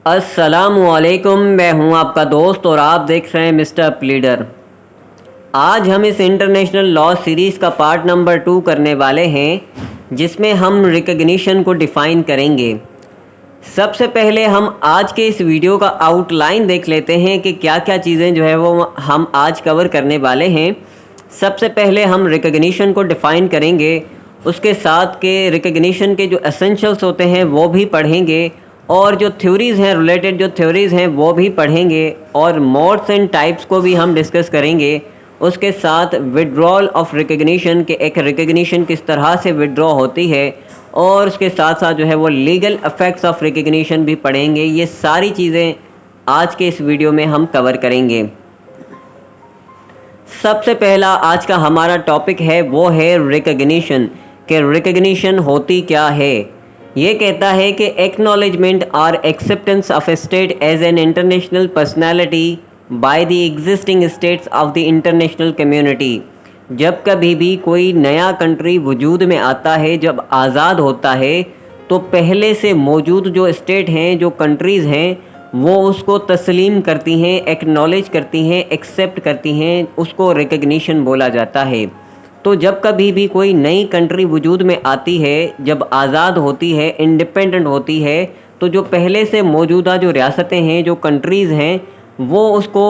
अस्सलामुअलैकुम, मैं हूं आपका दोस्त और आप देख रहे हैं मिस्टर प्लीडर। आज हम इस इंटरनेशनल लॉ सीरीज़ का पार्ट नंबर 2 करने वाले हैं, जिसमें हम रिकग्निशन को डिफ़ाइन करेंगे। सबसे पहले हम आज के इस वीडियो का आउटलाइन देख लेते हैं कि क्या क्या चीज़ें जो है वो हम आज कवर करने वाले हैं। सबसे पहले हम रिकग्निशन को डिफ़ाइन करेंगे, उसके साथ के रिकग्निशन के जो एसेंशियल्स होते हैं वो भी पढ़ेंगे, और जो थ्योरीज़ हैं, रिलेटेड जो थ्योरीज़ हैं वो भी पढ़ेंगे, और मोड्स एंड टाइप्स को भी हम डिस्कस करेंगे। उसके साथ विड्रॉल ऑफ रिकग्निशन के एक रिकग्निशन किस तरह से विड्रॉ होती है, और उसके साथ साथ जो है वो लीगल इफ़ेक्ट्स ऑफ रिकग्निशन भी पढ़ेंगे। ये सारी चीज़ें आज के इस वीडियो में हम कवर करेंगे। सबसे पहला आज का हमारा टॉपिक है वो है रिकग्निशन, कि रिकग्निशन होती क्या है। ये कहता है कि एक्नॉलेजमेंट और acceptance of a state as an international personality by the existing states of the international community. जब कभी भी कोई नया कंट्री वजूद में आता है, जब आज़ाद होता है, तो पहले से मौजूद जो स्टेट हैं, जो कंट्रीज़ हैं, वो उसको तस्लीम करती हैं, एक्नॉलेज करती हैं, एक्सेप्ट करती हैं, उसको रिकग्निशन बोला जाता है। तो जब कभी भी कोई नई कंट्री वजूद में आती है, जब आज़ाद होती है, इंडिपेंडेंट होती है, तो जो पहले से मौजूदा जो रियासतें हैं, जो कंट्रीज़ हैं, वो उसको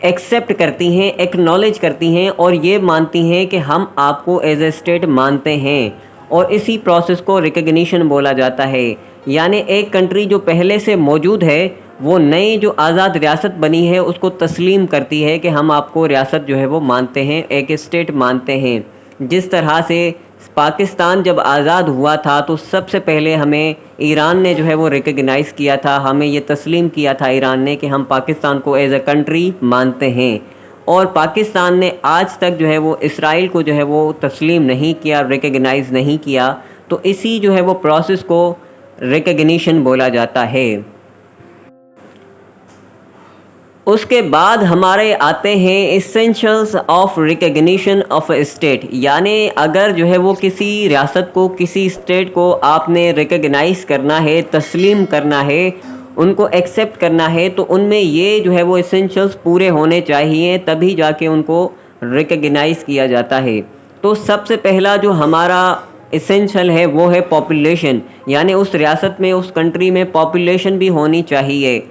एक्सेप्ट करती हैं, एक्नॉलेज करती हैं, और ये मानती हैं कि हम आपको एज ए स्टेट मानते हैं, और इसी प्रोसेस को रिकग्निशन बोला जाता है। यानी एक कंट्री जो पहले से मौजूद है, वो नई जो आज़ाद रियासत बनी है उसको तस्लीम करती है कि हम आपको रियासत जो है वो मानते हैं, एक स्टेट मानते हैं। जिस तरह से पाकिस्तान जब आज़ाद हुआ था, तो सबसे पहले हमें ईरान ने जो है वो रिकग्नाइज़ किया था, हमें ये तस्लीम किया था ईरान ने कि हम पाकिस्तान को एज ए कंट्री मानते हैं। और पाकिस्तान ने आज तक जो है वो इसराइल को जो है वो तस्लीम नहीं किया, रिकग्नाइज़ नहीं किया। तो इसी जो है वो प्रोसेस को रिकग्निशन बोला जाता है। उसके बाद हमारे आते हैं essentials of recognition of a state. यानी अगर जो है वो किसी रियासत को, किसी स्टेट को आपने रिकग्नाइज़ करना है, तस्लीम करना है, उनको एक्सेप्ट करना है, तो उनमें ये जो है वो एसेंशियल्स पूरे होने चाहिए, तभी जाके उनको रिकग्नाइज़ किया जाता है। तो सबसे पहला जो हमारा एसेंशियल है वो है पॉपुलेशन। यानी उस रियासत में, उस कंट्री में पॉपुलेशन भी होनी चाहिए।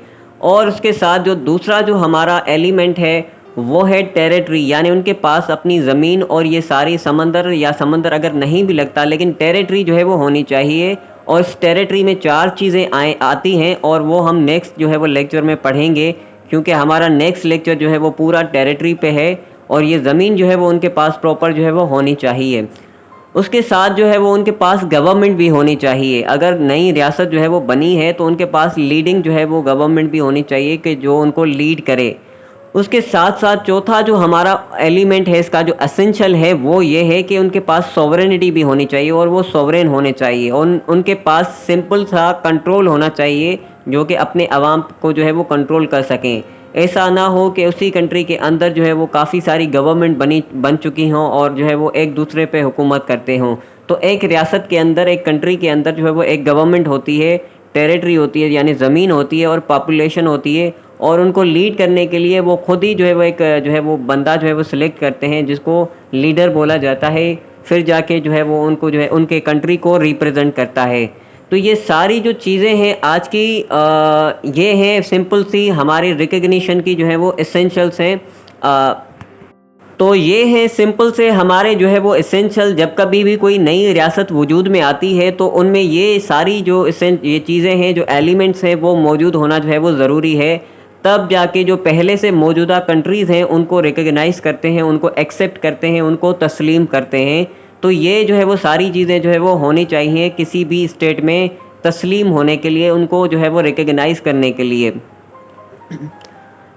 और उसके साथ जो दूसरा जो हमारा एलिमेंट है वो है टेरिटरी। यानी उनके पास अपनी ज़मीन और ये सारी समंदर, या समंदर अगर नहीं भी लगता, लेकिन टेरिटरी जो है वो होनी चाहिए। और इस टेरिटरी में 4 चीज़ें आती हैं, और वो हम नेक्स्ट जो है वो लेक्चर में पढ़ेंगे, क्योंकि हमारा नेक्स्ट लेक्चर जो है वो पूरा टेरिटरी पे है। और ये ज़मीन जो है वो उनके पास प्रॉपर जो है वो होनी चाहिए। उसके साथ जो है वो उनके पास गवर्नमेंट भी होनी चाहिए। अगर नई रियासत जो है वो बनी है, तो उनके पास लीडिंग जो है वो गवर्नमेंट भी होनी चाहिए, कि जो उनको लीड करे। उसके साथ साथ चौथा जो हमारा एलिमेंट है, इसका जो एसेंशियल है, वो ये है कि उनके पास सॉवरेनिटी भी होनी चाहिए, और वो सॉवरेन होने चाहिए। और उनके पास सिंपल सा कंट्रोल होना चाहिए, जो कि अपने आवाम को जो है वो कंट्रोल कर सकें। ऐसा ना हो कि उसी कंट्री के अंदर जो है वो काफ़ी सारी गवर्नमेंट बन चुकी हों, और जो है वो एक दूसरे पे हुकूमत करते हों। तो एक रियासत के अंदर, एक कंट्री के अंदर जो है वो एक गवर्नमेंट होती है, टेरिटरी होती है यानी ज़मीन होती है, और पॉपुलेशन होती है। और उनको लीड करने के लिए वो खुद ही जो है वो एक जो है वो बंदा जो है वो सिलेक्ट करते हैं, जिसको लीडर बोला जाता है। फिर जाके जो है वो उनको जो है उनके कंट्री को रिप्रेजेंट करता है। तो ये सारी जो चीज़ें हैं आज की, ये हैं सिंपल सी हमारी रिकग्निशन की जो है वो एसेंशियल्स हैं। तो ये हैं सिंपल से हमारे जो है वो एसेंशियल। जब कभी भी कोई नई रियासत वजूद में आती है, तो उनमें ये सारी जो ये चीज़ें हैं, जो एलिमेंट्स हैं, वो मौजूद होना जो है वो ज़रूरी है। तब जाके जो पहले से मौजूदा कंट्रीज़ हैं उनको रिकग्नाइज़ करते हैं, उनको एक्सेप्ट करते हैं, उनको तस्लीम करते हैं। तो ये जो है वो सारी चीज़ें जो है वो होनी चाहिए किसी भी स्टेट में तस्लीम होने के लिए, उनको जो है वो रिकग्नाइज़ करने के लिए।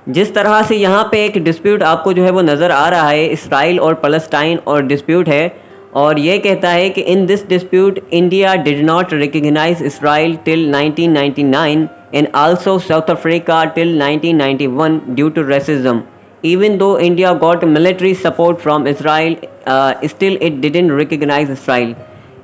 जिस तरह से यहाँ पे एक डिस्प्यूट आपको जो है वो नज़र आ रहा है, इसराइल और पैलेस्टाइन और डिस्प्यूट है, और ये कहता है कि in this dispute India did not recognise Israel till 1999 and also South Africa till 1991 due to racism. Even though India got military support from Israel, still it didn't recognize Israel.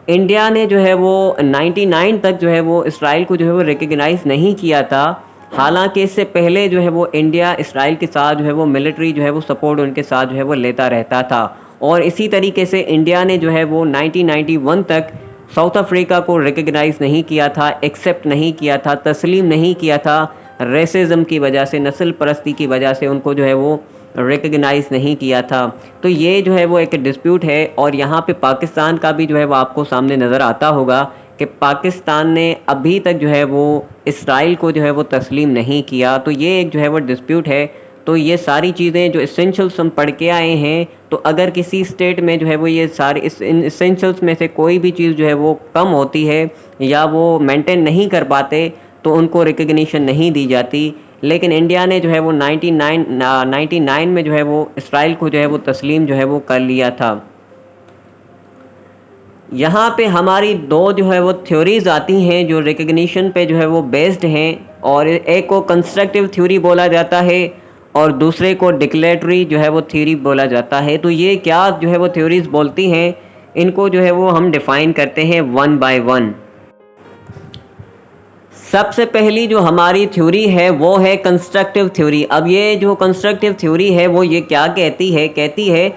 India ने जो है वो 99 तक जो है वो Israel को जो है वो रिकग्नाइज़ नहीं किया था, हालांकि इससे पहले जो है वो इंडिया इसराइल के साथ जो है वो मिलिट्री जो है वो सपोर्ट उनके साथ जो है वो लेता रहता था। और इसी तरीके से इंडिया ने जो है वो 1991 तक साउथ अफ्रीका को रिकग्नाइज़ नहीं किया था, एक्सेप्ट नहीं किया था, तस्लीम नहीं किया था। रेसिज्म की वजह से, नस्ल परस्ती की वजह से उनको जो है वो रिकग्नाइज़ नहीं किया था। तो ये जो है वो एक डिस्प्यूट है। और यहाँ पे पाकिस्तान का भी जो है वो आपको सामने नज़र आता होगा कि पाकिस्तान ने अभी तक जो है वो इसराइल को जो है वो तस्लीम नहीं किया। तो ये एक जो है वो डिस्प्यूट है। तो ये सारी चीज़ें जो इसेंशियल्स हम पढ़ के आए हैं, तो अगर किसी स्टेट में जो है वो ये सारे इन इसेंशियल्स में से कोई भी चीज़ जो है वो कम होती है या वो मेंटेन नहीं कर पाते, तो उनको रिकग्निशन नहीं दी जाती। लेकिन इंडिया ने जो है वो 99 में जो है वो इसराइल को जो है वो तस्लीम जो है वो कर लिया था। यहाँ पे हमारी दो जो है वो थ्योरीज़ आती हैं जो रिकग्निशन पे जो है वो बेस्ड हैं। और एक को कंस्ट्रक्टिव थ्योरी बोला जाता है और दूसरे को डिक्लेरेटरी जो है वो थ्योरी बोला जाता है। तो ये क्या जो है वो थ्योरीज़ बोलती हैं, इनको जो है वो हम डिफ़ाइन करते हैं वन बाय वन। सबसे पहली जो हमारी थ्योरी है वो है कंस्ट्रक्टिव थ्योरी। अब ये जो कंस्ट्रक्टिव थ्योरी है वो ये क्या कहती है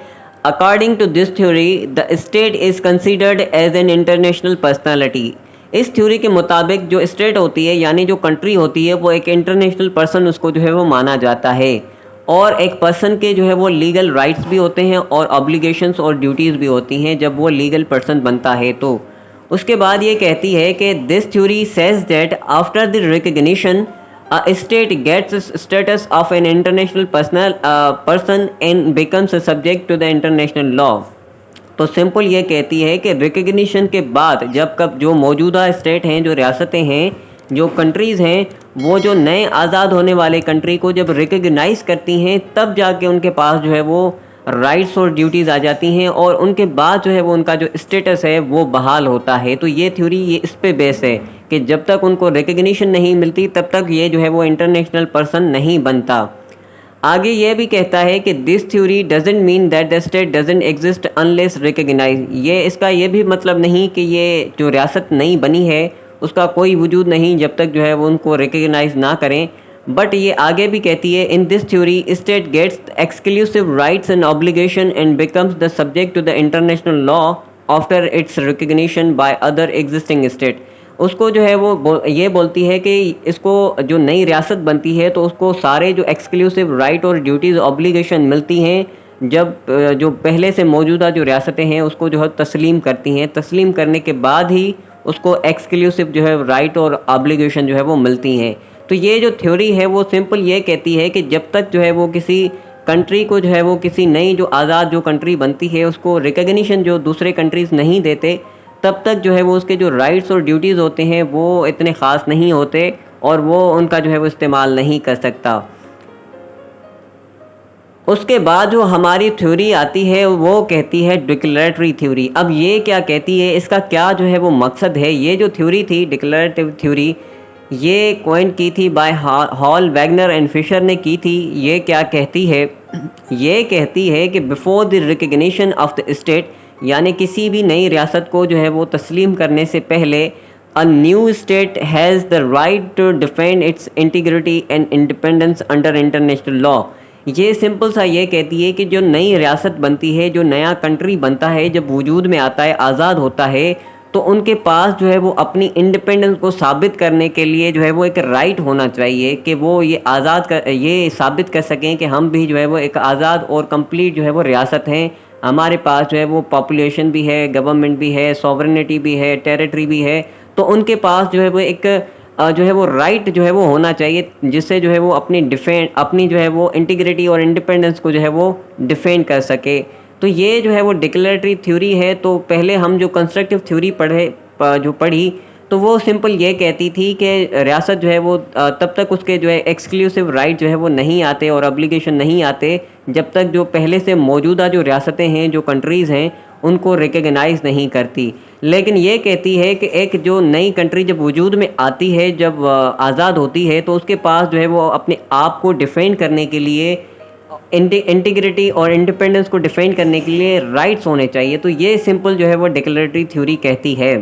according to this theory the state is considered as an international personality. इस थ्योरी के मुताबिक जो स्टेट होती है यानी जो कंट्री होती है वो एक इंटरनेशनल पर्सन उसको जो है वो माना जाता है। और एक पर्सन के जो है वो लीगल राइट्स भी होते हैं और ऑब्लिगेशंस और ड्यूटीज़ भी होती हैं जब वो लीगल पर्सन बनता है। तो उसके बाद ये कहती है कि this theory says that after the recognition a state gets status of an international person and becomes a subject to the international law। तो सिंपल ये कहती है कि रिकग्निशन के बाद जब कब जो मौजूदा स्टेट हैं, जो रियासतें हैं, जो कंट्रीज़ हैं, वो जो नए आज़ाद होने वाले कंट्री को जब रिकग्नाइज़ करती हैं तब जाके उनके पास जो है वो राइट्स और ड्यूटीज़ आ जाती हैं और उनके बाद जो है वो उनका जो स्टेटस है वो बहाल होता है। तो ये थ्योरी ये इस पे बेस है कि जब तक उनको रिकग्निशन नहीं मिलती तब तक ये जो है वो इंटरनेशनल पर्सन नहीं बनता। आगे ये भी कहता है कि this theory doesn't mean that the state doesn't exist unless recognise. ये इसका ये भी मतलब नहीं कि ये जो रियासत नई बनी है उसका कोई वजूद नहीं जब तक जो है वो उनको रिकग्नाइज ना करें। बट ये आगे भी कहती है in this theory state gets exclusive rights and obligation and becomes the subject to the international law after its recognition by other existing state. उसको जो है वो ये बोलती है कि इसको जो नई रियासत बनती है तो उसको सारे जो एक्सक्लूसिव राइट और ड्यूटीज़ ऑब्लिगेशन मिलती हैं जब जो पहले से मौजूदा जो रियासतें हैं उसको जो है तस्लीम करती हैं। तस्लीम करने के बाद ही उसको एक्सक्लूसिव जो है राइट और ऑब्लिगेशन जो है वो मिलती हैं। तो ये जो थ्योरी है वो सिंपल ये कहती है कि जब तक जो है वो किसी कंट्री को जो है वो किसी नई जो आज़ाद जो कंट्री बनती है उसको रिकग्निशन जो दूसरे कंट्रीज़ नहीं देते तब तक जो है वो उसके जो राइट्स और ड्यूटीज़ होते हैं वो इतने ख़ास नहीं होते और वो उनका जो है वो इस्तेमाल नहीं कर सकता। उसके बाद जो हमारी थ्योरी आती है वो कहती है डिक्लेरेटरी थ्योरी। अब ये क्या कहती है, इसका क्या जो है वो मकसद है। ये जो थ्योरी थी डिक्लेरेटिव थ्योरी ये कॉइन की थी by Hall, Wagner and Fisher ने की थी। ये क्या कहती है, ये कहती है कि before the recognition of the state यानी किसी भी नई रियासत को जो है वो तस्लीम करने से पहले a new state has the right to defend its integrity and independence under international law. ये सिंपल सा ये कहती है कि जो नई रियासत बनती है, जो नया कंट्री बनता है, जब वजूद में आता है, आज़ाद होता है, तो उनके पास जो है वो अपनी इंडिपेंडेंस को साबित करने के लिए जो है वो एक राइट होना चाहिए कि वो ये साबित कर सकें कि हम भी जो है वो एक आज़ाद और कंप्लीट जो है वो रियासत हैं। हमारे पास जो है वो पॉपुलेशन भी है, गवर्नमेंट भी है, सॉवरेनिटी भी है, टेरिटरी भी है। तो उनके पास जो है वो एक जो है वो राइट जो है वो होना चाहिए जिससे जो है वो अपनी जो है वो इंटीग्रिटी और इंडिपेंडेंस को जो है वो डिफेंड कर सके। तो ये जो है वो डिक्लेरेटरी थ्योरी है। तो पहले हम जो कंस्ट्रक्टिव थ्योरी पढ़ी तो वो सिंपल ये कहती थी कि रियासत जो है वो तब तक उसके जो है एक्सक्लूसिव राइट जो है वो नहीं आते और ऑब्लिगेशन नहीं आते जब तक जो पहले से मौजूदा जो रियासतें हैं, जो कंट्रीज़ हैं, उनको रिकग्नाइज़ नहीं करती। लेकिन ये कहती है कि एक जो नई कंट्री जब वजूद में आती है, जब आज़ाद होती है, तो उसके पास जो है वो अपने आप को डिफेंड करने के लिए इंटीग्रिटी और इंडिपेंडेंस को डिफेंड करने के लिए राइट्स होने चाहिए। तो ये सिंपल जो है वो डिक्लेरेटरी थ्योरी कहती है।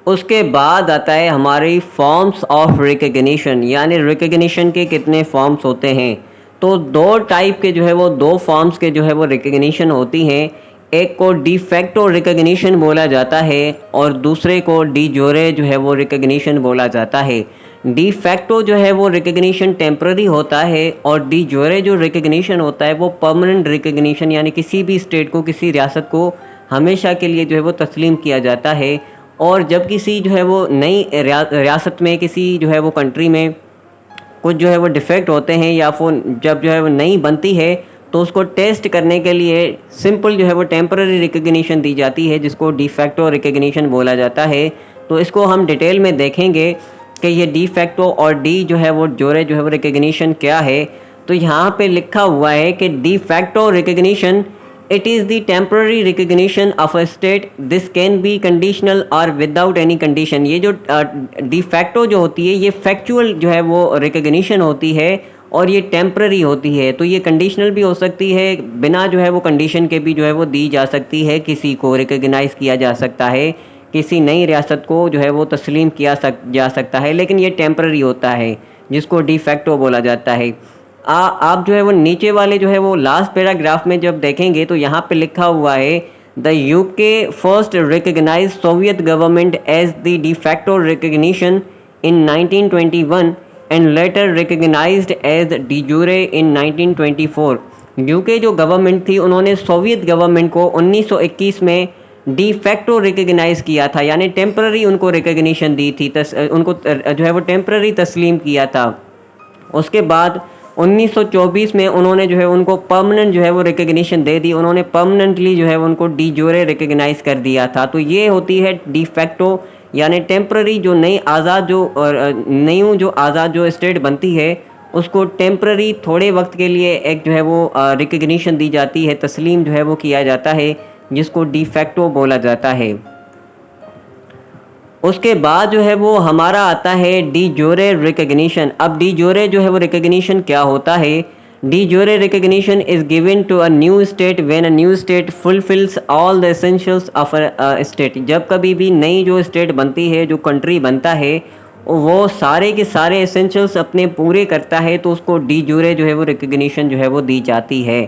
उसके बाद आता है हमारी फॉर्म्स ऑफ रिकग्निशन, यानी रिकग्निशन के कितने फॉर्म्स होते हैं। तो दो टाइप के जो है वो दो फॉर्म्स के जो है वो रिकग्निशन होती हैं। एक को डी फैक्टो रिकग्निशन बोला जाता है और दूसरे को डी जोरे जो है वो रिकग्निशन बोला जाता है। डी फैक्टो जो है वो रिकग्निशन टेम्पररी होता है और डी जोरे जो रिकग्निशन होता है वो परमानेंट रिकग्निशन, यानी किसी भी स्टेट को, किसी रियासत को हमेशा के लिए जो है वो तस्लीम किया जाता है। और जब किसी जो है वो नई रियासत में, किसी जो है वो कंट्री में कुछ जो है वो डिफेक्ट होते हैं या फिर जब जो है वो नई बनती है तो उसको टेस्ट करने के लिए सिंपल जो है वो टेम्पररी रिकग्निशन दी जाती है, जिसको डी फैक्टो रिकग्निशन बोला जाता है। तो इसको हम डिटेल में देखेंगे कि ये डी फैक्टो और डी जो है वो जोरे जो है वो रिकग्निशन क्या है। तो यहाँ पे लिखा हुआ है कि de facto recognition, it is the temporary recognition of a state, this can be conditional और विदाउट एनी कंडीशन। ये जो डी फैक्टो जो होती है ये फैक्चुअल जो है वो रिकग्निशन होती है और ये टेम्पररी होती है। तो ये कंडीशनल भी हो सकती है, बिना जो है वो कंडीशन के भी जो है वो दी जा सकती है, किसी को रिकग्नाइज़ किया जा सकता है, किसी नई रियासत को जो है वो तस्लीम किया जा सकता है, लेकिन ये टेम्पररी होता है जिसको डी फैक्टो बोला जाता है। आप जो है वो नीचे वाले जो है वो लास्ट पैराग्राफ में जब देखेंगे तो यहाँ पे लिखा हुआ है the UK first recognise Soviet government as the de facto recognition in 1921 and later recognised as de jure in 1924। UK जो गवर्नमेंट थी उन्होंने सोवियत गवर्नमेंट को 1921 में डी फैक्टो रिकग्नाइज किया था, यानी टेम्पररी उनको रिकग्निशन दी थी, उनको जो है वो टेम्पररी तस्लीम किया था। उसके बाद 1924 में उन्होंने जो है उनको परमानेंट जो है वो रिकग्निशन दे दी, उन्होंने परमानेंटली जो है उनको डी जोरे रिकग्नाइज कर दिया था। तो ये होती है डी फैक्टो, यानी टेम्पररी जो नई आज़ाद जो आज़ाद जो स्टेट बनती है उसको टेम्पररी थोड़े वक्त के लिए एक जो है वो रिकग्निशन दी जाती है, तस्लीम जो है वो किया जाता है, जिसको डी फैक्टो बोला जाता है। उसके बाद जो है वो हमारा आता है डी जोरे रिकग्निशन। अब डी जोरे जो है वो रिकग्निशन क्या होता है। De jure recognition is given to a new state when a new state fulfils all the essentials of a state. जब कभी भी नई जो स्टेट बनती है, जो कंट्री बनता है, वो सारे के सारे एसेंशियल्स अपने पूरे करता है, तो उसको डी जोरे जो है वो रिकग्निशन जो है वो दी जाती है।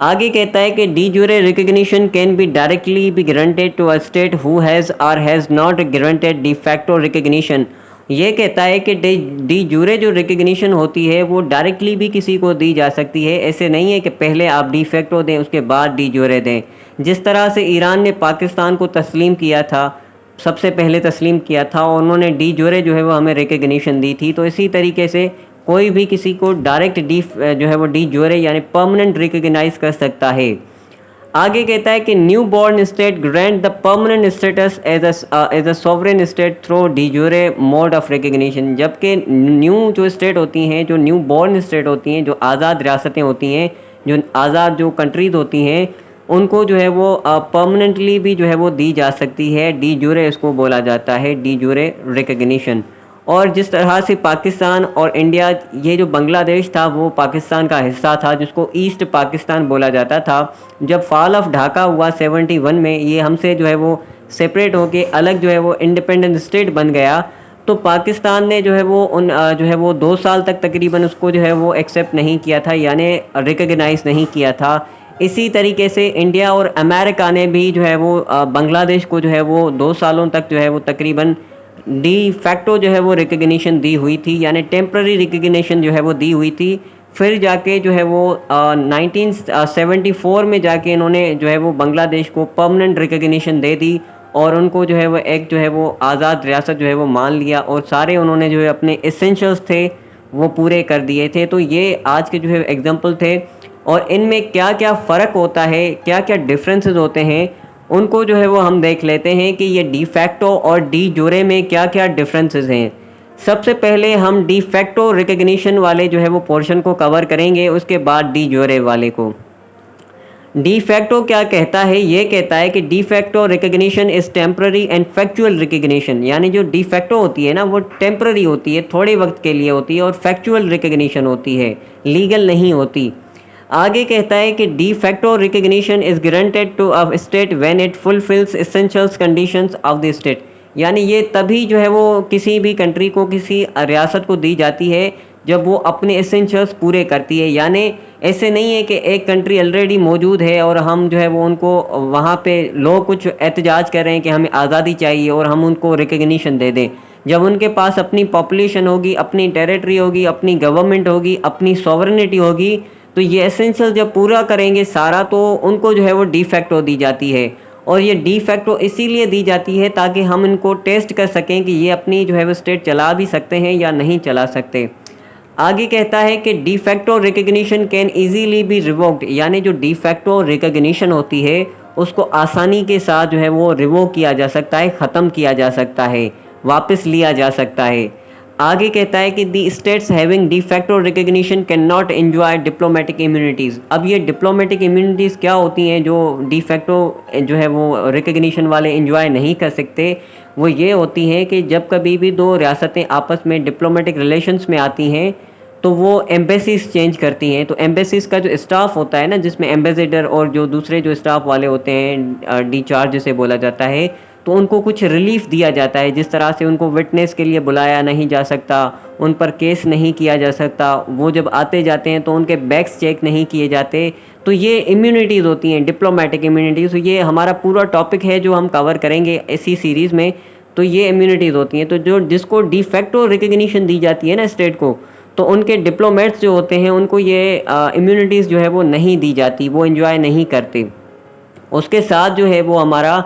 आगे कहता है कि de jure recognition can be directly be granted to a state who has or has not granted de facto recognition. ये कहता है कि डी जूरे जो रिकग्निशन होती है वो डायरेक्टली भी किसी को दी जा सकती है। ऐसे नहीं है कि पहले आप डी फैक्टो दें उसके बाद डी जूरे दें। जिस तरह से ईरान ने पाकिस्तान को तस्लीम किया था, सबसे पहले तस्लीम किया था और उन्होंने डी जूरे जो है वो हमें रिकग्निशन दी थी, तो इसी तरीके से कोई भी किसी को डायरेक्ट जो है वो डी जोरे यानी परमानेंट रिकग्नाइज कर सकता है। आगे कहता है कि new born state grant the permanent status as a sovereign state through de jure mode of recognition. जबकि न्यू जो स्टेट होती हैं, जो न्यू बॉर्न स्टेट होती हैं, जो आज़ाद रियासतें होती हैं, जो आज़ाद जो कंट्रीज़ होती हैं, उनको जो है वो परमानेंटली भी जो है वो दी जा सकती है। डी जोरे इसको बोला जाता है, डी जोरे रिकग्निशन। और जिस तरह से पाकिस्तान और इंडिया, ये जो बांग्लादेश था वो पाकिस्तान का हिस्सा था, जिसको ईस्ट पाकिस्तान बोला जाता था। जब फॉल ऑफ ढाका हुआ 71 में, ये हमसे जो है वो सेपरेट होके अलग जो है वो इंडिपेंडेंट स्टेट बन गया, तो पाकिस्तान ने जो है वो जो है वो 2 साल तक तकरीबन उसको जो है वो एक्सेप्ट नहीं किया था, यानी रिकग्नाइज़ नहीं किया था। इसी तरीके से इंडिया और अमेरिका ने भी जो है वो बांग्लादेश को जो है वो 2 सालों तक जो है वो तकरीबन डी फैक्टो जो है वो रिकग्निशन दी हुई थी, यानी टेम्पररी रिकग्निशन जो है वो दी हुई थी। फिर जाके जो है वो 1974 में जाके इन्होंने जो है वो बांग्लादेश को परमानेंट रिकग्निशन दे दी और उनको जो है वो एक जो है वो आज़ाद रियासत जो है वो मान लिया और सारे उन्होंने जो है अपने एसेंशियल्स थे वो पूरे कर दिए थे। तो ये आज के जो है एग्जाम्पल थे और इनमें क्या क्या फ़र्क होता है, क्या क्या डिफरेंसेस होते हैं, उनको जो है वो हम देख लेते हैं कि ये डी फैक्टो और डी जोरे में क्या क्या डिफरेंसेस हैं। सबसे पहले हम डी फैक्टो रिकग्निशन वाले जो है वो पोर्शन को कवर करेंगे, उसके बाद डी जोरे वाले को। डी फैक्टो क्या कहता है, ये कहता है कि de facto recognition is temporary and factual recognition. यानी जो डी फैक्टो होती है ना वो टेम्पररी होती है, थोड़े वक्त के लिए होती है और फैक्चुअल रिकग्निशन होती है, लीगल नहीं होती। आगे कहता है कि de facto recognition is granted to a state when it fulfils essentials conditions of the state. यानी ये तभी जो है वो किसी भी कंट्री को, किसी रियासत को दी जाती है जब वो अपने एसेंशियल्स पूरे करती है। यानी ऐसे नहीं है कि एक कंट्री ऑलरेडी मौजूद है और हम जो है वो उनको वहाँ पे लोग कुछ एहतजाज कर रहे हैं कि हमें आज़ादी चाहिए और हम उनको रिकग्निशन दे दें। जब उनके पास अपनी पॉपुलेशन होगी, अपनी टेरिटरी होगी, अपनी गवर्नमेंट होगी, अपनी सॉवरेनिटी होगी, तो ये एसेंशियल जब पूरा करेंगे सारा, तो उनको जो है वो डी फैक्टो दी जाती है। और ये डी फैक्टो इसीलिए दी जाती है ताकि हम इनको टेस्ट कर सकें कि ये अपनी जो है वो स्टेट चला भी सकते हैं या नहीं चला सकते। आगे कहता है कि de facto recognition can easily B revoked, यानी जो डी फैक्टो रिकग्निशन होती है उसको आसानी के साथ जो है वो रिवोक किया जा सकता है, ख़त्म किया जा सकता है, वापस लिया जा सकता है। आगे कहता है कि the states having D facto recognition can not enjoy diplomatic immunities. अब ये डिप्लोमेटिक इम्यूनिटीज़ क्या होती हैं जो डी फैक्टो जो है वो रिकग्निशन वाले एंजॉय नहीं कर सकते? वो ये होती हैं कि जब कभी भी दो रियासतें आपस में डिप्लोमेटिक रिलेशंस में आती हैं तो वो एम्बेसीज चेंज करती हैं। तो एम्बेसीज का जो स्टाफ होता है ना, जिसमें एम्बेसडर और जो दूसरे जो स्टाफ वाले होते हैं, डिचार्ज जिसे बोला जाता है, तो उनको कुछ रिलीफ दिया जाता है। जिस तरह से उनको विटनेस के लिए बुलाया नहीं जा सकता, उन पर केस नहीं किया जा सकता, वो जब आते जाते हैं तो उनके बैग्स चेक नहीं किए जाते। तो ये इम्यूनिटीज़ होती हैं, डिप्लोमेटिक इम्यूनिटीज़। तो ये हमारा पूरा टॉपिक है जो हम कवर करेंगे इसी सीरीज़ में। तो ये इम्यूनिटीज़ होती हैं। तो जो जिसको डी फैक्टो रिकग्निशन दी जाती है ना स्टेट को, तो उनके डिप्लोमेट्स जो होते हैं उनको ये इम्यूनिटीज़ जो है वो नहीं दी जाती, वो एंजॉय नहीं करते। उसके साथ जो है वो हमारा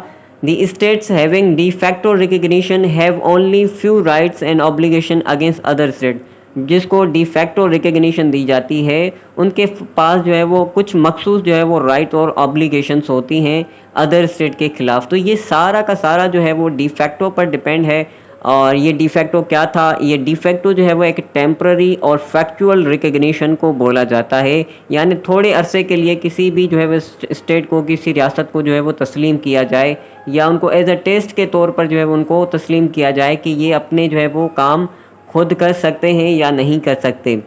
the states having D facto recognition have only few rights and obligation against other state. जिसको डी फैक्टो रिकग्निशन दी जाती है उनके पास जो है वो कुछ मखसूस जो है वो राइट और ऑब्लिगेशंस होती हैं अदर स्टेट के ख़िलाफ़। तो ये सारा का सारा जो है वो डी फैक्टो पर डिपेंड है। और ये डी फैक्टो क्या था? ये डी फैक्टो जो है वो एक टेम्पररी और फैक्चुअल रिकग्निशन को बोला जाता है। यानी थोड़े अरसे के लिए किसी भी जो है वो स्टेट को, किसी रियासत को जो है वो तस्लीम किया जाए, या उनको एज अ टेस्ट के तौर पर जो है उनको तस्लीम किया जाए कि ये अपने जो है वो काम खुद कर सकते हैं या नहीं कर सकते।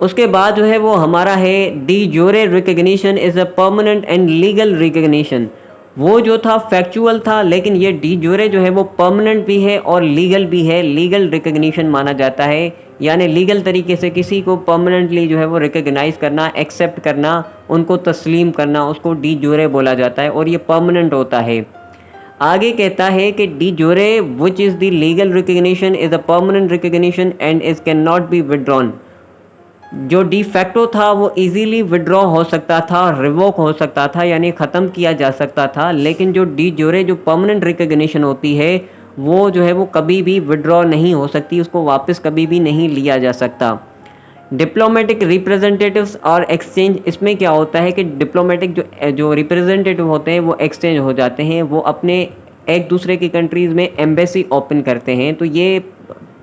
उसके बाद जो है वो हमारा है de jure recognition is a permanent and legal recognition. वो जो था फैक्चुअल था, लेकिन ये डी जोरे जो है वो परमानेंट भी है और लीगल भी है। लीगल रिकग्निशन माना जाता है, यानी लीगल तरीके से किसी को परमानेंटली जो है वो रिकग्नाइज़ करना, एक्सेप्ट करना, उनको तस्लीम करना, उसको डी जोरे बोला जाता है और ये परमानेंट होता है। आगे कहता है कि डी जोरे which is the legal recognition is a permanent recognition and is can not be withdrawn. जो डी फैक्टो था वो इजीली विड्रॉ हो सकता था, रिवोक हो सकता था, यानी ख़त्म किया जा सकता था। लेकिन जो डी जोरे जो परमानेंट रिकग्निशन होती है वो जो है वो कभी भी विड्रॉ नहीं हो सकती, उसको वापस कभी भी नहीं लिया जा सकता। डिप्लोमेटिक रिप्रेजेंटेटिव्स और एक्सचेंज, इसमें क्या होता है कि डिप्लोमेटिक जो रिप्रेजेंटेटिव होते हैं वो एक्सचेंज हो जाते हैं, वो अपने एक दूसरे की कंट्रीज़ में एम्बेसी ओपन करते हैं। तो ये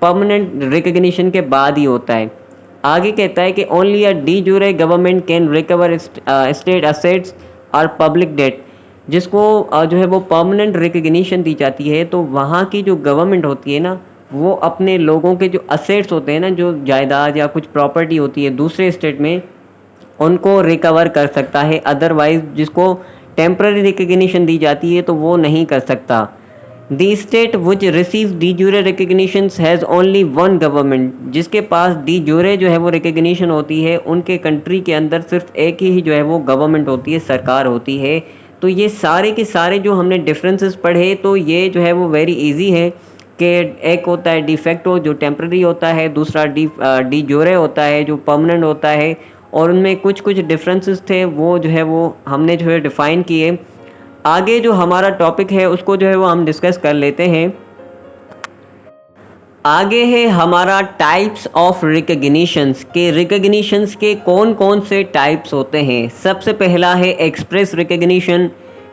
परमानेंट रिकग्निशन के बाद ही होता है। आगे कहता है कि only a D jure government can recover state assets और पब्लिक डेट। जिसको जो है वो परमानेंट रिकग्निशन दी जाती है, तो वहाँ की जो गवर्नमेंट होती है ना, वो अपने लोगों के जो असेट्स होते हैं ना, जो जायदाद या कुछ प्रॉपर्टी होती है दूसरे स्टेट में, उनको रिकवर कर सकता है। अदरवाइज जिसको टेम्पररी रिकग्निशन दी जाती है तो वो नहीं कर सकता। दी state which receive D jure recognition has only one government. जिसके पास डी जूरे जो है वो रिकग्निशन होती है, उनके कंट्री के अंदर सिर्फ एक ही जो है वो गवर्नमेंट होती है, सरकार होती है। तो ये सारे के सारे जो हमने डिफरेंसेस पढ़े, तो ये जो है वो वेरी इजी है कि एक होता है डी फैक्टो जो टेम्पररी होता है, दूसरा डी जोरे होता है जो परमानेंट होता है, और उनमें कुछ कुछ डिफरेंसेस थे वो जो है वो हमने जो है डिफ़ाइन किए। आगे जो हमारा टॉपिक है उसको जो है वो हम डिस्कस कर लेते हैं। आगे है हमारा टाइप्स ऑफ रिकग्निशंस के, रिकग्निशंस के कौन कौन से टाइप्स होते हैं। सबसे पहला है express recognition,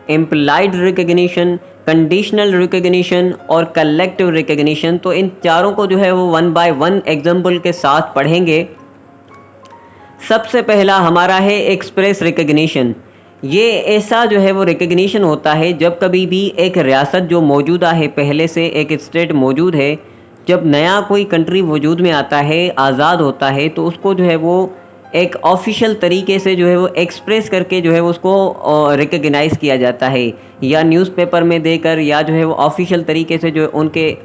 implied recognition, conditional recognition और कलेक्टिव रिकग्निशन। तो इन चारों को जो है वो वन बाय वन एग्जाम्पल के साथ पढ़ेंगे। सबसे पहला हमारा है एक्सप्रेस रिकग्निशन। ये ऐसा जो है वो रिकग्निशन होता है जब कभी भी एक रियासत जो मौजूदा है, पहले से एक स्टेट मौजूद है, जब नया कोई कंट्री वजूद में आता है, आज़ाद होता है, तो उसको जो है वो एक ऑफिशियल तरीके से जो है वो एक्सप्रेस करके जो है वो उसको रिकग्नाइज़ किया जाता है, या न्यूज़पेपर में देकर, या जो है वो ऑफिशियल तरीके से जो उनके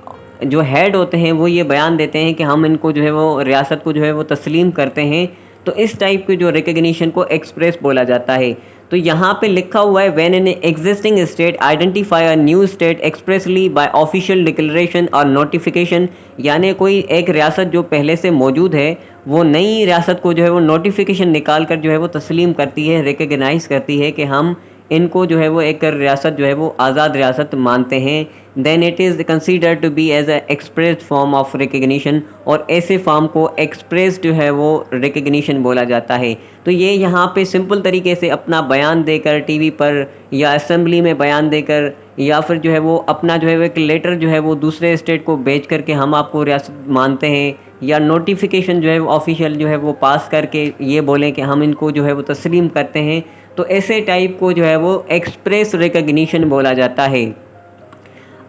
जो हेड होते हैं वो ये बयान देते हैं कि हम इनको जो है वो रियासत को जो है वो तस्लीम करते हैं। तो इस टाइप के जो रिकग्निशन को एक्सप्रेस बोला जाता है। तो यहाँ पे लिखा हुआ है when an existing state identify a new state expressly by official declaration और नोटिफिकेशन, यानी कोई एक रियासत जो पहले से मौजूद है वो नई रियासत को जो है वो नोटिफिकेशन निकाल कर जो है वो तस्लीम करती है, रिकग्नाइज़ करती है कि हम इनको जो है वो एक रियासत जो है वो आज़ाद रियासत मानते हैं। Then it is considered to be as a express form of recognition, और ऐसे फॉर्म को एक्सप्रेस जो है वो रिकग्निशन बोला जाता है। तो ये यहाँ पे सिंपल तरीके से अपना बयान देकर टीवी पर या असेंबली में बयान देकर, या फिर जो है वो अपना जो है वो एक लेटर जो है वो दूसरे स्टेट को भेज करके हम आपको रियासत मानते हैं, या नोटिफिकेशन जो है वो ऑफिशियल जो है वो पास करके ये बोलें कि हम इनको जो है वो तस्लीम करते हैं। तो ऐसे टाइप को जो है वो एक्सप्रेस रिकग्निशन बोला जाता है।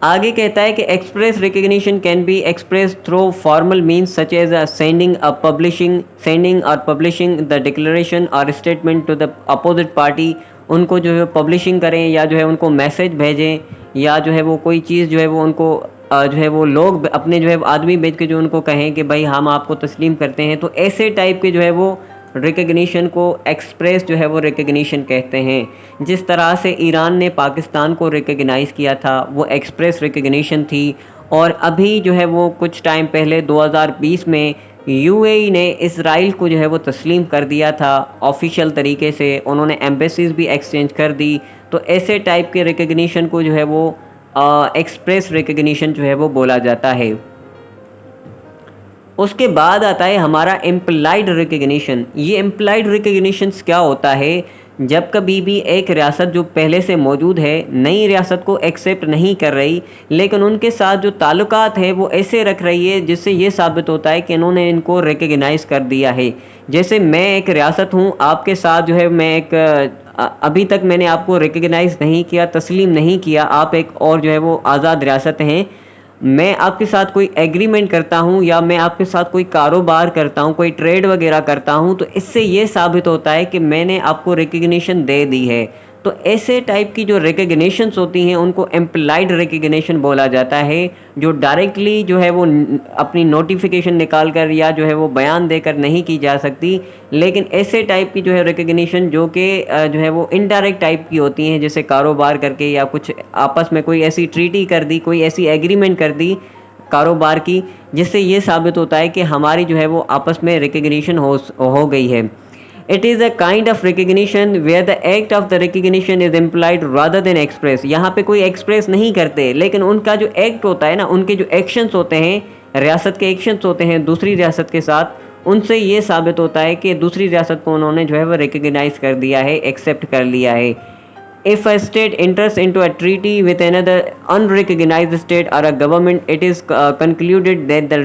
आगे कहता है कि express recognition can be express through formal means such as sending और पब्लिशिंग द डिक्लेरेशन और statement to the opposite party. उनको जो है पब्लिशिंग करें, या जो है उनको मैसेज भेजें, या जो है वो कोई चीज़ जो है वो उनको जो है वो लोग अपने जो है आदमी भेज के जो उनको कहें कि भाई हम आपको तस्लीम करते हैं। तो ऐसे टाइप के जो है वो रिकग्निशन को एक्सप्रेस जो है वो रिकग्निशन कहते हैं। जिस तरह से ईरान ने पाकिस्तान को रिकग्नाइज़ किया था वो एक्सप्रेस रिकग्निशन थी। और अभी जो है वो कुछ टाइम पहले 2020 में यूएई ने इसराइल को जो है वो तस्लीम कर दिया था ऑफिशियल तरीके से, उन्होंने एम्बेसीज भी एक्सचेंज कर दी। तो ऐसे टाइप के रिकग्निशन को जो है वो एक्सप्रेस रिकग्निशन जो है वो बोला जाता है। उसके बाद आता है हमारा इम्प्लाइड रिकग्निशन। ये इम्प्लाइड रिकग्निशंस क्या होता है, जब कभी भी एक रियासत जो पहले से मौजूद है नई रियासत को एक्सेप्ट नहीं कर रही, लेकिन उनके साथ जो ताल्लुकात है वो ऐसे रख रही है जिससे ये साबित होता है कि इन्होंने इनको रिकग्नाइज़ कर दिया है। जैसे मैं एक रियासत हूँ, आपके साथ जो है मैं एक अभी तक मैंने आपको रिकग्नाइज़ नहीं किया, तस्लीम नहीं किया, आप एक और जो है वो आज़ाद रियासत हैं। मैं आपके साथ कोई एग्रीमेंट करता हूँ, या मैं आपके साथ कोई कारोबार करता हूँ, कोई ट्रेड वगैरह करता हूँ, तो इससे ये साबित होता है कि मैंने आपको रिकग्निशन दे दी है। तो ऐसे टाइप की जो रिकग्निशंस होती हैं उनको एम्प्लाइड रिकग्निशन बोला जाता है, जो डायरेक्टली जो है वो अपनी नोटिफिकेशन निकाल कर या जो है वो बयान देकर नहीं की जा सकती। लेकिन ऐसे टाइप की जो है रिकग्निशन जो कि जो है वो इनडायरेक्ट टाइप की होती हैं, जैसे कारोबार करके या कुछ आपस में कोई ऐसी ट्रीटी कर दी, कोई ऐसी एग्रीमेंट कर दी कारोबार की, जिससे ये साबित होता है कि हमारी जो है वो आपस में रिकग्निशन हो गई है। It is a kind of recognition where the act of the recognition is implied rather than express. यहाँ पे कोई एक्सप्रेस नहीं करते, लेकिन उनका जो एक्ट होता है ना, उनके जो एक्शंस होते हैं, रियासत के एक्शंस होते हैं दूसरी रियासत के साथ, उनसे ये साबित होता है कि दूसरी रियासत को उन्होंने जो है वो रिकग्नाइज़ कर दिया है, एक्सेप्ट कर लिया है। If a state enters into a treaty with another unrecognized state or a government, it is concluded that the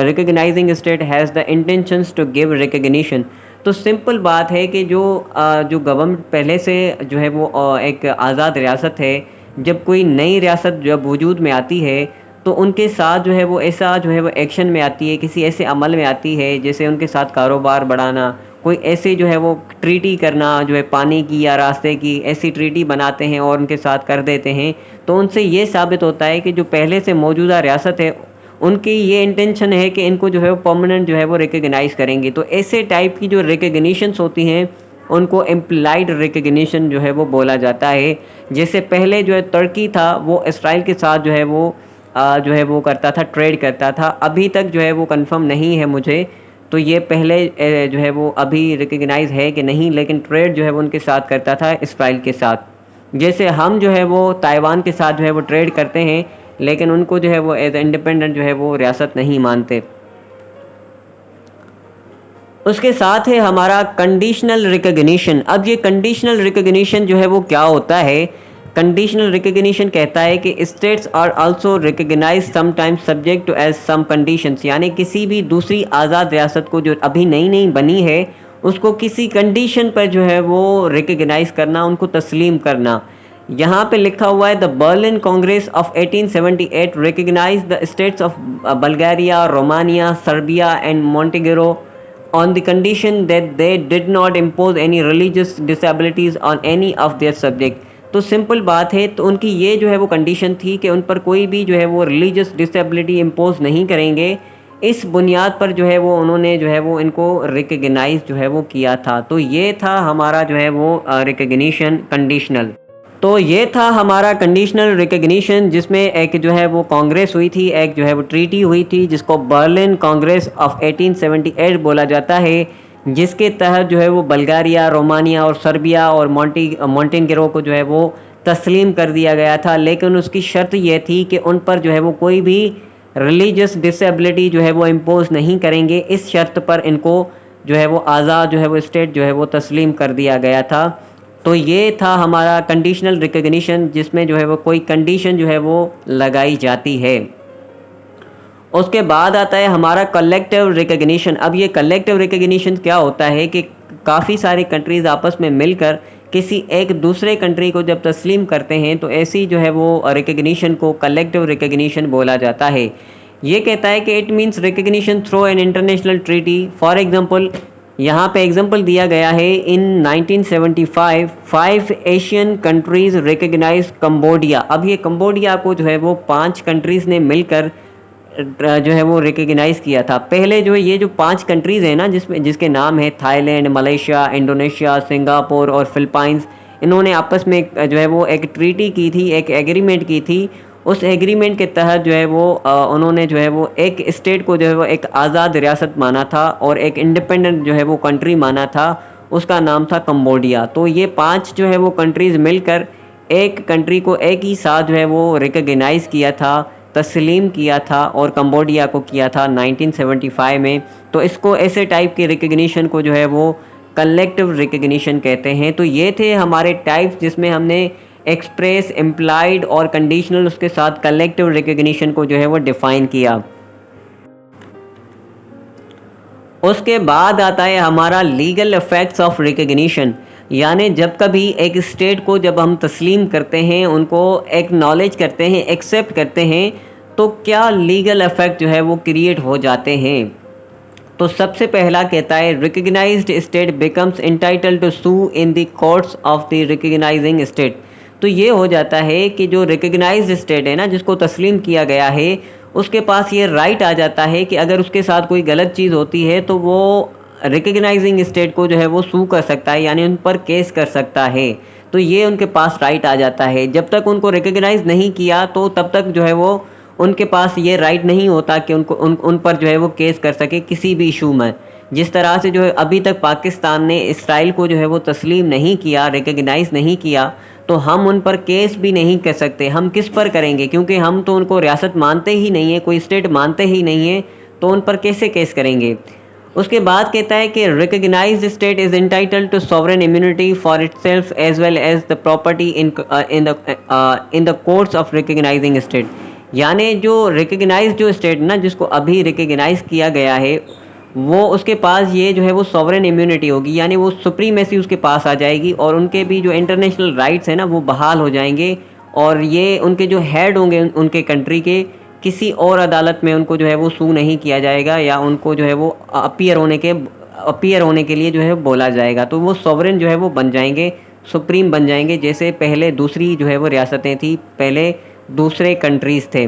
recognizing state has the intentions to give recognition। तो सिंपल बात है कि जो गवर्नमेंट पहले से जो है वो एक आज़ाद रियासत है, जब कोई नई रियासत जब वजूद में आती है तो उनके साथ जो है वो ऐसा जो है वो एक्शन में आती है, किसी ऐसे अमल में आती है, जैसे उनके साथ कारोबार बढ़ाना, कोई ऐसे जो है वो ट्रीटी करना, जो है पानी की या रास्ते की ऐसी ट्रीटी बनाते हैं और उनके साथ कर देते हैं। तो उनसे ये साबित होता है कि जो पहले से मौजूदा रियासत है उनकी ये इंटेंशन है कि इनको जो है वो परमानेंट जो है वो रिकग्नाइज़ करेंगे। तो ऐसे टाइप की जो रिकग्निशंस होती हैं उनको इम्प्लाइड रिकग्निशन जो है वो बोला जाता है। जैसे पहले जो है तुर्की था वो इसराइल के साथ जो है वो करता था, ट्रेड करता था। अभी तक जो है वो कंफर्म नहीं है मुझे, तो ये पहले जो है वो अभी रिकग्नाइज़ है कि नहीं, लेकिन ट्रेड जो है वो उनके साथ करता था इसराइल के साथ। जैसे हम जो है वो ताइवान के साथ जो है वो ट्रेड करते हैं, लेकिन उनको जो है वो एज इंडिपेंडेंट जो है वो रियासत नहीं मानते। उसके साथ है हमारा कंडीशनल रिकग्निशन। अब ये कंडीशनल रिकग्निशन जो है वो क्या होता है, कंडीशनल रिकग्निशन कहता है कि states are also recognise sometimes subject to as some conditions, यानी किसी भी दूसरी आज़ाद रियासत को जो अभी नई नई बनी है उसको किसी कंडीशन पर जो है वो रिकग्नाइज करना, उनको तस्लीम करना। यहाँ पे लिखा हुआ है the Berlin Congress of 1878 recognise the states of Bulgaria, Romania, Serbia and Montenegro on the condition that they did not impose any religious disabilities on any of their subject। तो सिंपल बात है, तो उनकी ये जो है वो कंडीशन थी कि उन पर कोई भी जो है वो रिलीजियस डिसेबिलिटी इम्पोज नहीं करेंगे। इस बुनियाद पर जो है वो उन्होंने जो है वो इनको रिकग्नाइज जो है वो किया था। तो ये था हमारा जो है वो रिकग्निशन कंडीशनल। तो ये था हमारा कंडीशनल रिकग्निशन, जिसमें एक जो है वो कांग्रेस हुई थी, एक जो है वो ट्रीटी हुई थी जिसको बर्लिन कांग्रेस ऑफ 1878 बोला जाता है, जिसके तहत जो है वो बल्गारिया, रोमानिया और सर्बिया और मॉन्टेनेग्रो को जो है वो तस्लीम कर दिया गया था। लेकिन उसकी शर्त यह थी कि उन पर जो है वो कोई भी रिलीजियस डिसेबिलिटी जो है वो इम्पोज नहीं करेंगे। इस शर्त पर इनको जो है वो आज़ाद जो है वो स्टेट जो है वो तस्लीम कर दिया गया था। तो ये था हमारा कंडीशनल रिकग्निशन, जिसमें जो है वो कोई कंडीशन जो है वो लगाई जाती है। उसके बाद आता है हमारा कलेक्टिव रिकग्निशन। अब ये कलेक्टिव रिकग्निशन क्या होता है कि काफ़ी सारी कंट्रीज़ आपस में मिलकर किसी एक दूसरे कंट्री को जब तस्लीम करते हैं, तो ऐसी जो है वो रिकग्निशन को कलेक्टिव रिकग्निशन बोला जाता है। ये कहता है कि it means recognition through an international treaty. For example, यहाँ पे एग्जांपल दिया गया है, इन 1975 5 एशियन कंट्रीज़ रिकग्नाइज कंबोडिया। अब ये कंबोडिया को जो है वो 5 कंट्रीज़ ने मिलकर जो है वो रिकग्नाइज़ किया था। पहले जो ये जो 5 कंट्रीज़ हैं ना, जिसके नाम है थाईलैंड, मलेशिया, इंडोनेशिया, सिंगापुर और फिलीपींस, इन्होंने आपस में जो है वो एक ट्रीटी की थी, एक एग्रीमेंट की थी। उस एग्रीमेंट के तहत जो है वो उन्होंने जो है वो एक स्टेट को जो है वो एक आज़ाद रियासत माना था और एक इंडिपेंडेंट जो है वो कंट्री माना था। उसका नाम था कंबोडिया। तो ये 5 जो है वो कंट्रीज़ मिलकर एक कंट्री को एक ही साथ जो है वो रिकग्नाइज़ किया था, तस्लीम किया था, और कंबोडिया को किया था 1975 में। तो इसको ऐसे टाइप के रिकग्निशन को जो है वो कलेक्टिव रिकग्निशन कहते हैं। तो ये थे हमारे टाइप्स, जिसमें हमने एक्सप्रेस, इम्प्लाइड और कंडीशनल, उसके साथ कलेक्टिव रिकग्निशन को जो है वो डिफ़ाइन किया। उसके बाद आता है हमारा लीगल इफ़ेक्ट्स ऑफ रिकग्निशन। यानी जब कभी एक स्टेट को जब हम तस्लीम करते हैं, उनको एक्नॉलेज करते हैं, एक्सेप्ट करते हैं, तो क्या लीगल इफ़ेक्ट जो है वो क्रिएट हो जाते हैं। तो सबसे पहला कहता है, recognised state becomes entitled to sue in the courts of the recognising state. तो ये हो जाता है कि जो रिकग्नाइज्ड स्टेट है ना, जिसको तस्लीम किया गया है, उसके पास ये राइट आ जाता है कि अगर उसके साथ कोई गलत चीज़ होती है तो वो रिकग्नाइजिंग स्टेट को जो है वो सू कर सकता है, यानी उन पर केस कर सकता है। तो ये उनके पास राइट आ जाता है। जब तक उनको रिकग्नाइज़ नहीं किया, तो तब तक जो है वो उनके पास ये राइट नहीं होता कि उन पर जो है वो केस कर सके किसी भी इशू में। जिस तरह से जो है अभी तक पाकिस्तान ने इसराइल को जो है वो तस्लीम नहीं किया, रिकग्नाइज़ नहीं किया, तो हम उन पर केस भी नहीं कर सकते। हम किस पर करेंगे, क्योंकि हम तो उनको रियासत मानते ही नहीं है, कोई स्टेट मानते ही नहीं है, तो उन पर कैसे केस करेंगे। उसके बाद कहता है कि recognised state is entitled to sovereign immunity for itself as well as the property in the courts of recognising state. यानी जो रिकग्नाइज जो स्टेट ना, जिसको अभी रिकग्नाइज़ किया गया है, वो उसके पास ये जो है वो सॉवरेन इम्यूनिटी होगी, यानी वो सुप्रीमेसी उसके पास आ जाएगी, और उनके भी जो इंटरनेशनल राइट्स हैं ना वो बहाल हो जाएंगे। और ये उनके जो हेड होंगे उनके कंट्री के, किसी और अदालत में उनको जो है वो सू नहीं किया जाएगा, या उनको जो है वो अपीयर होने के लिए जो है बोला जाएगा। तो वो सॉवरेन जो है वो बन जाएंगे, सुप्रीम बन जाएंगे, जैसे पहले दूसरी जो है वो रियासतें थी, पहले दूसरे कंट्रीज़ थे।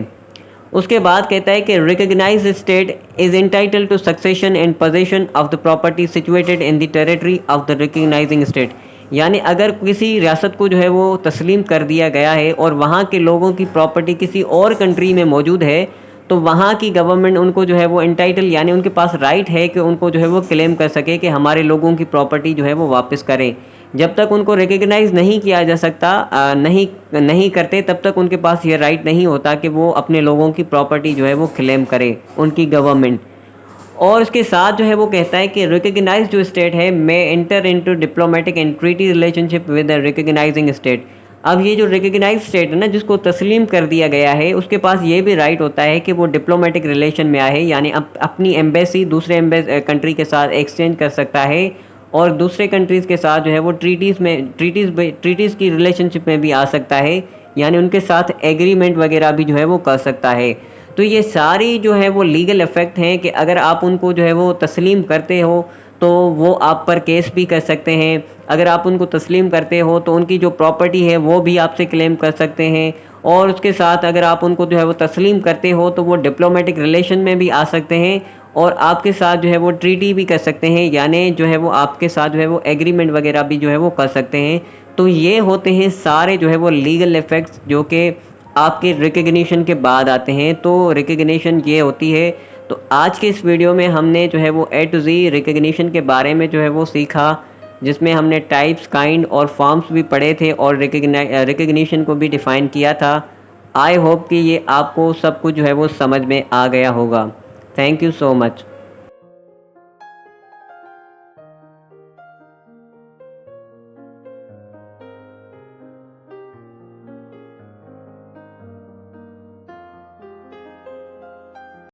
उसके बाद कहता है कि recognised state is entitled to succession and possession of the property situated in the territory of the recognising state. यानी अगर किसी रियासत को जो है वो तस्लीम कर दिया गया है और वहाँ के लोगों की प्रॉपर्टी किसी और कंट्री में मौजूद है, तो वहाँ की गवर्नमेंट उनको जो है वो इंटाइटल, यानी उनके पास राइट है कि उनको जो है वो क्लेम कर सके कि हमारे लोगों की प्रॉपर्टी जो है वो वापस करें। जब तक उनको रिकग्नाइज़ नहीं किया जा सकता, नहीं करते, तब तक उनके पास ये राइट नहीं होता कि वो अपने लोगों की प्रॉपर्टी जो है वो क्लेम करे, उनकी गवर्नमेंट। और उसके साथ जो है वो कहता है कि रिकग्नाइज जो स्टेट है may enter into diplomatic and treaty relationship with the recognising state. अब ये जो रिकग्नाइज स्टेट है ना, जिसको तस्लीम कर दिया गया है, उसके पास ये भी राइट होता है कि वो डिप्लोमेटिक रिलेशन में आए, यानी अपनी एम्बेसी दूसरे कंट्री के साथ एक्सचेंज कर सकता है, और दूसरे कंट्रीज़ के साथ जो है वो ट्रीटीज़ की रिलेशनशिप में भी आ सकता है, यानी उनके साथ एग्रीमेंट वगैरह भी जो है वो कर सकता है। तो ये सारी जो है वो लीगल इफ़ेक्ट हैं कि अगर आप उनको जो है वो तस्लीम करते हो तो वो आप पर केस भी कर सकते हैं। अगर आप उनको तस्लीम करते हो तो उनकी जो प्रॉपर्टी है वो भी आपसे क्लेम कर सकते हैं। और उसके साथ अगर आप उनको जो है वो तस्लीम करते हो तो वो डिप्लोमेटिक रिलेशन में भी आ सकते हैं और आपके साथ जो है वो ट्रीटी भी कर सकते हैं, यानी जो है वो आपके साथ जो है वो एग्रीमेंट वगैरह भी जो है वो कर सकते हैं। तो ये होते हैं सारे जो है वो लीगल इफ़ेक्ट्स जो कि आपके रिकग्निशन के बाद आते हैं। तो रिकग्निशन ये होती है। तो आज के इस वीडियो में हमने जो है वो ए टू ज़ी रिकग्निशन के बारे में जो है वो सीखा, जिसमें हमने टाइप्स, काइंड और फॉर्म्स भी पढ़े थे और रिकग्निशन को भी डिफ़ाइन किया था। आई होप कि ये आपको सब कुछ जो है वो समझ में आ गया होगा। Thank you so much.